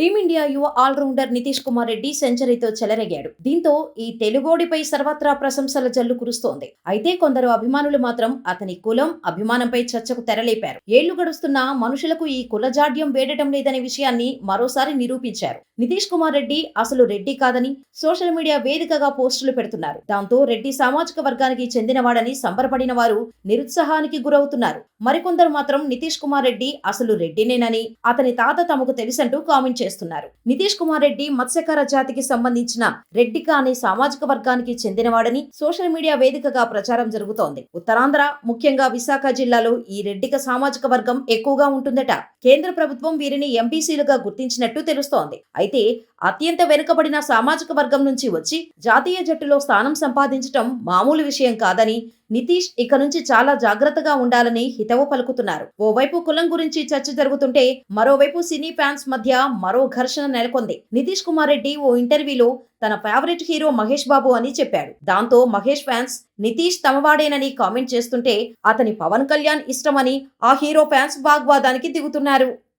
Team India యువ allrounder Nitish Kumar Reddy సెంచరీతో చెలరేగాడు. దీంతో ఈ తెలుగోడిపై సర్వత్రా ప్రశంసల జల్లు కురుస్తోంది. అయితే కొందరు అభిమానులు మాత్రం అతని కులం, అభిమానంపై చర్చకు తెరలేపారు. ఏళ్లు గడుస్తున్నా మనుషులకు ఈ కులజాడ్యం వేడటం లేదనే విషయాన్ని మరోసారి నిరూపించారు. నితీష్ కుమార్ రెడ్డి అసలు రెడ్డి కాదని సోషల్ మీడియా వేదికగా పోస్టులు పెడుతున్నారు. దాంతో రెడ్డి సామాజిక వర్గానికి చెందినవాడని సంబరపడిన వారు నిరుత్సాహానికి గురవుతున్నారు. మరికొందరు మాత్రం నితీష్ కుమార్ రెడ్డి అసలు రెడ్డినేనని, అతని తాత తమకు తెలుసంటూ కామెంట్ చేస్తున్నారు. నితీష్ కుమార్ రెడ్డి మత్స్యకార జాతికి సంబంధించిన రెడ్డిక అనే సామాజిక వర్గానికి చెందినవాడని సోషల్ మీడియా వేదికగా ప్రచారం జరుగుతోంది. ఉత్తరాంధ్ర, ముఖ్యంగా విశాఖ జిల్లాలో ఈ రెడ్డిక సామాజిక వర్గం ఎక్కువగా ఉంటుందట. కేంద్ర ప్రభుత్వం వీరిని ఎంబీసీలుగా గుర్తించినట్టు తెలుస్తోంది. అయితే అత్యంత వెనుకబడిన సామాజిక వర్గం నుంచి వచ్చి జాతీయ జట్టులో స్థానం సంపాదించటం మామూలు విషయం కాదని నితీష్ ఇక నుంచి చాలా జాగ్రత్తగా ఉండాలని హితవు పలుకుతున్నారు. ఓవైపు కులం గురించి చర్చ జరుగుతుంటే మరోవైపు సినీ ఫ్యాన్స్ మధ్య మరో ఘర్షణ నెలకొంది. నితీష్ కుమార్ రెడ్డి ఓ ఇంటర్వ్యూలో తన ఫేవరెట్ హీరో మహేష్ బాబు అని చెప్పాడు. దాంతో మహేష్ ఫ్యాన్స్ నితీష్ తమవాడేనని కామెంట్ చేస్తుంటే అతని పవన్ కళ్యాణ్ ఇష్టమని ఆ హీరో ఫ్యాన్స్ వాగ్వాదానికి దిగుతున్నారు.